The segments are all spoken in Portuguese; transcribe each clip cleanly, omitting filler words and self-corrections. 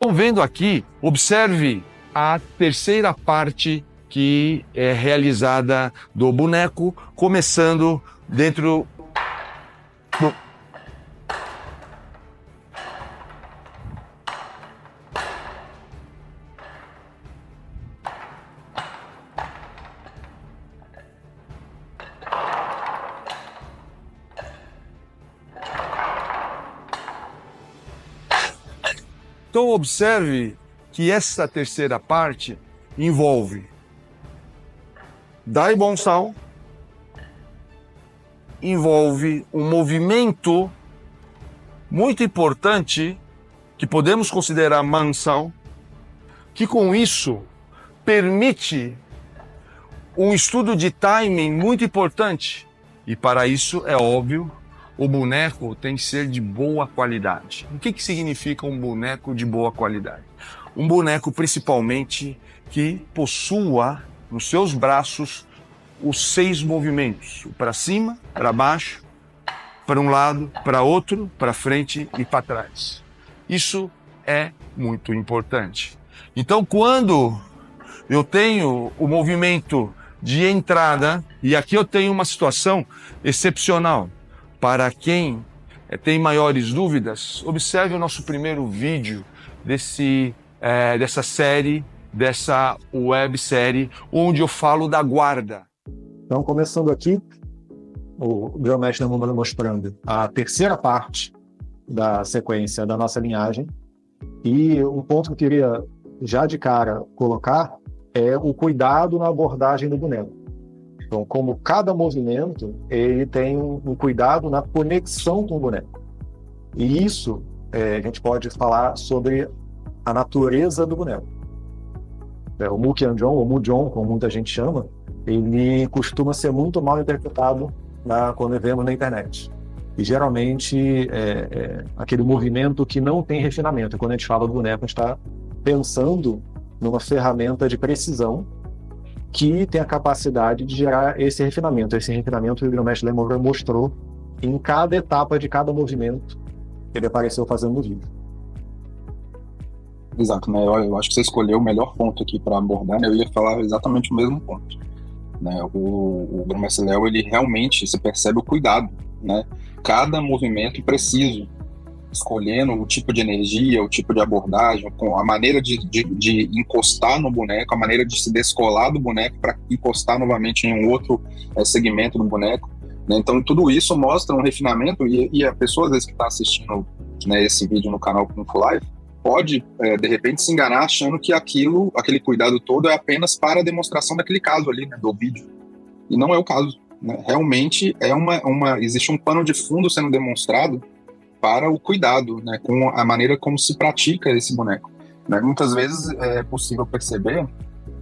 Estão vendo aqui, observe a terceira parte que é realizada do boneco, começando dentro do... Então observe que essa terceira parte envolve Daibonsal, envolve um movimento muito importante que podemos considerar Mansal, que com isso permite um estudo de timing muito importante. E para isso, é óbvio, o boneco tem que ser de boa qualidade. O que significa um boneco de boa qualidade? Um boneco, principalmente, que possua nos seus braços os 6 movimentos: para cima, para baixo, para um lado, para outro, para frente e para trás. Isso é muito importante. Então, quando eu tenho o movimento de entrada, e aqui eu tenho uma situação excepcional. Para quem tem maiores dúvidas, observe o nosso primeiro vídeo dessa série, dessa websérie, onde eu falo da guarda. Então, começando aqui, o grão-mestre mostrando a terceira parte da sequência da nossa linhagem. E um ponto que eu queria já de cara colocar é o cuidado na abordagem do boneco. Então, como cada movimento, ele tem um cuidado na conexão com o boneco. E isso, a gente pode falar sobre a natureza do boneco. O Mukianjon, ou Mujon, como muita gente chama, ele costuma ser muito mal interpretado quando vemos na internet. E geralmente aquele movimento que não tem refinamento. Quando a gente fala do boneco, a gente está pensando numa ferramenta de precisão que tem a capacidade de gerar esse refinamento. Esse refinamento o grão-mestre Lemon mostrou em cada etapa de cada movimento que ele apareceu fazendo no vídeo. Exato, né? Eu acho que você escolheu o melhor ponto aqui para abordar, né? Eu ia falar exatamente o mesmo ponto. Né? O grão-mestre Léo, ele realmente, se percebe o cuidado, né? Cada movimento preciso, escolhendo o tipo de energia, o tipo de abordagem, a maneira de encostar no boneco, a maneira de se descolar do boneco para encostar novamente em um outro segmento do boneco. Né? Então, tudo isso mostra um refinamento e a pessoa, às vezes, que está assistindo, né, esse vídeo no canal Kung Fu Live, pode, de repente, se enganar achando que aquele cuidado todo é apenas para a demonstração daquele caso ali, né, do vídeo. E não é o caso. Né? Realmente, existe um pano de fundo sendo demonstrado para o cuidado, né, com a maneira como se pratica esse boneco. Né? Muitas vezes é possível perceber,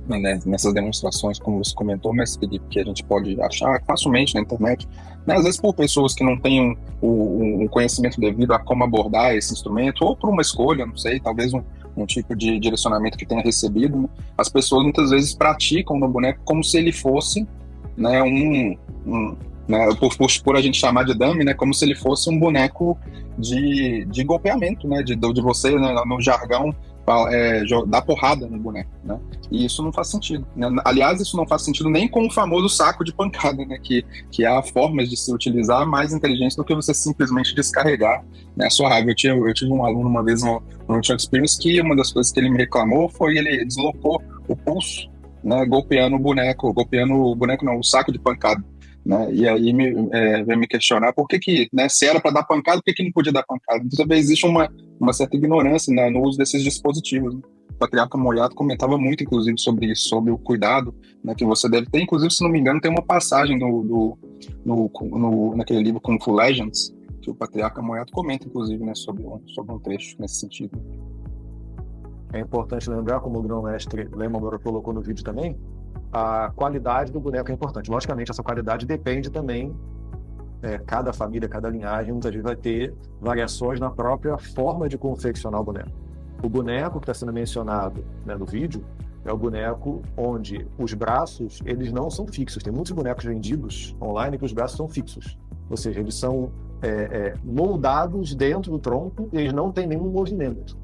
né, nessas demonstrações, como você comentou, mas que a gente pode achar facilmente na internet, né, às vezes por pessoas que não têm um conhecimento devido a como abordar esse instrumento, ou por uma escolha, não sei, talvez um tipo de direcionamento que tenha recebido, né? As pessoas muitas vezes praticam no boneco como se ele fosse, né, né, por a gente chamar de dummy, né, como se ele fosse um boneco de golpeamento, né, de você, né, no jargão, dar porrada no boneco, né, e isso não faz sentido, né? Aliás, isso não faz sentido nem com o famoso saco de pancada, né, que há formas de se utilizar mais inteligentes do que você simplesmente descarregar, né, a sua raiva. Eu tive um aluno uma vez no Teaching Experience que uma das coisas que ele me reclamou foi ele deslocou o pulso, né, golpeando o saco de pancada. Né? E aí veio me questionar por que né, se era para dar pancada, por que não podia dar pancada? Então também existe uma certa ignorância, né, no uso desses dispositivos. Né? O patriarca Moyato comentava muito, inclusive, sobre isso, sobre o cuidado, né, que você deve ter. Inclusive, se não me engano, tem uma passagem naquele livro Kung Fu Legends, que o patriarca Moyato comenta, inclusive, né, sobre um trecho nesse sentido. É importante lembrar, como o grão-mestre Lemon colocou no vídeo também, a qualidade do boneco é importante. Logicamente, essa qualidade depende também, cada família, cada linhagem, muitas vezes vai ter variações na própria forma de confeccionar o boneco. O boneco que está sendo mencionado, né, no vídeo é o boneco onde os braços, eles não são fixos. Tem muitos bonecos vendidos online que os braços são fixos. Ou seja, eles são moldados dentro do tronco e eles não têm nenhum movimento.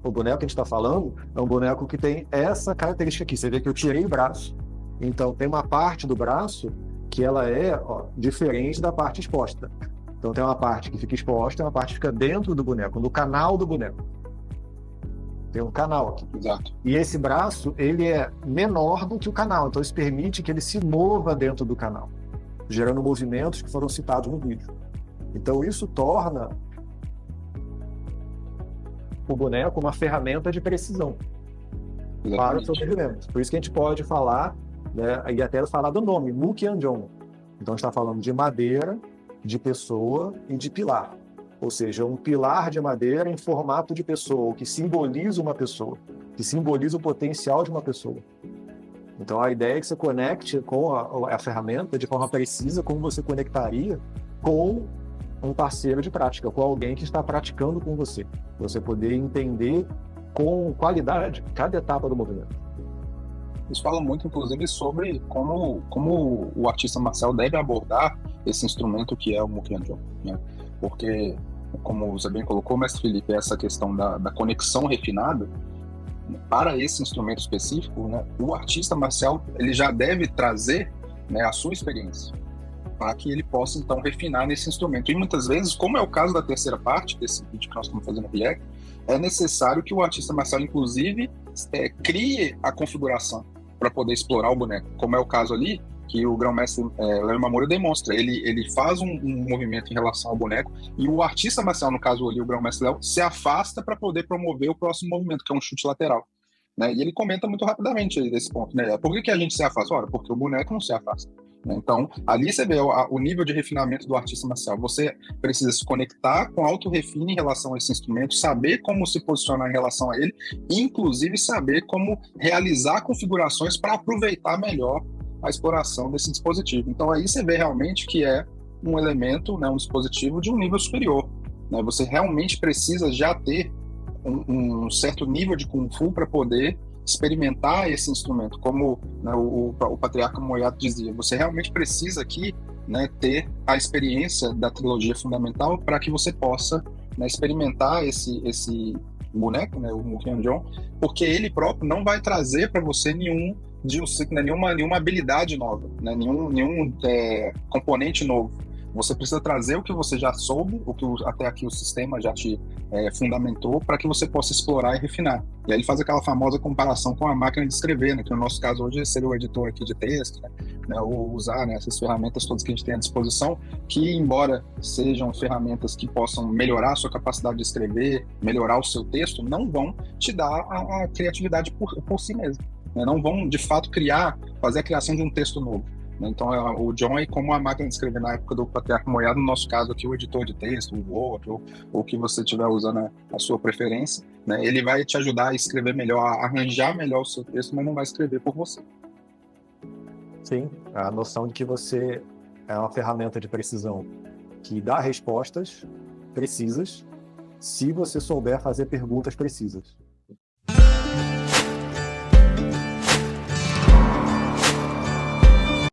O boneco que a gente está falando é um boneco que tem essa característica aqui. Você vê que eu tirei o braço. Então, tem uma parte do braço que ela é diferente da parte exposta. Então, tem uma parte que fica exposta e uma parte que fica dentro do boneco, no canal do boneco. Tem um canal aqui. Exato. E esse braço, ele é menor do que o canal. Então, isso permite que ele se mova dentro do canal, gerando movimentos que foram citados no vídeo. Então, isso torna o boneco uma ferramenta de precisão para o seu movimento. Por isso que a gente pode falar, né, e até falar do nome, Mukianjon. Então, a gente está falando de madeira, de pessoa e de pilar. Ou seja, um pilar de madeira em formato de pessoa, que simboliza uma pessoa, que simboliza o potencial de uma pessoa. Então, a ideia é que você conecte com a ferramenta de forma precisa, como você conectaria com um parceiro de prática, com alguém que está praticando com você. Você poder entender com qualidade cada etapa do movimento. Isso fala muito, inclusive, sobre como o artista marcial deve abordar esse instrumento que é o Mukianjon, né? Porque, como você bem colocou, mestre Felipe, essa questão da conexão refinada, para esse instrumento específico, né, o artista marcial ele já deve trazer, né, a sua experiência, para que ele possa, então, refinar nesse instrumento. E muitas vezes, como é o caso da terceira parte desse vídeo que nós estamos fazendo aqui, é necessário que o artista marcial, inclusive, crie a configuração para poder explorar o boneco, como é o caso ali que o grão-mestre Léo Imamura demonstra. Ele faz um movimento em relação ao boneco e o artista marcial, no caso ali, o grão-mestre Léo, se afasta para poder promover o próximo movimento, que é um chute lateral. Né? E ele comenta muito rapidamente desse ponto. Né? Por que a gente se afasta? Ora, porque o boneco não se afasta. Né? Então, ali você vê o nível de refinamento do artista marcial. Você precisa se conectar com auto-refine em relação a esse instrumento, saber como se posicionar em relação a ele, e inclusive saber como realizar configurações para aproveitar melhor a exploração desse dispositivo. Então, aí você vê realmente que é um elemento, né, um dispositivo de um nível superior. Né? Você realmente precisa já ter um certo nível de Kung Fu para poder experimentar esse instrumento. Como, né, o patriarca Moyato dizia, você realmente precisa aqui, né, ter a experiência da trilogia fundamental para que você possa, né, experimentar esse boneco, né, o Mukianjon, porque ele próprio não vai trazer para você nenhuma habilidade nova, né, nenhum componente novo. Você precisa trazer o que você já soube, o que até aqui o sistema já te fundamentou, para que você possa explorar e refinar. E aí ele faz aquela famosa comparação com a máquina de escrever, né, que no nosso caso hoje seria o editor aqui de texto, né, ou usar, né, essas ferramentas todas que a gente tem à disposição, que embora sejam ferramentas que possam melhorar a sua capacidade de escrever, melhorar o seu texto, não vão te dar a criatividade por si mesmo. Né, não vão, de fato, fazer a criação de um texto novo. Então, o John é como a máquina de escrever na época do patriarca Moyado, no nosso caso aqui, o editor de texto, o Word, ou o que você estiver usando a sua preferência, né? Ele vai te ajudar a escrever melhor, a arranjar melhor o seu texto, mas não vai escrever por você. Sim, a noção de que você é uma ferramenta de precisão que dá respostas precisas se você souber fazer perguntas precisas.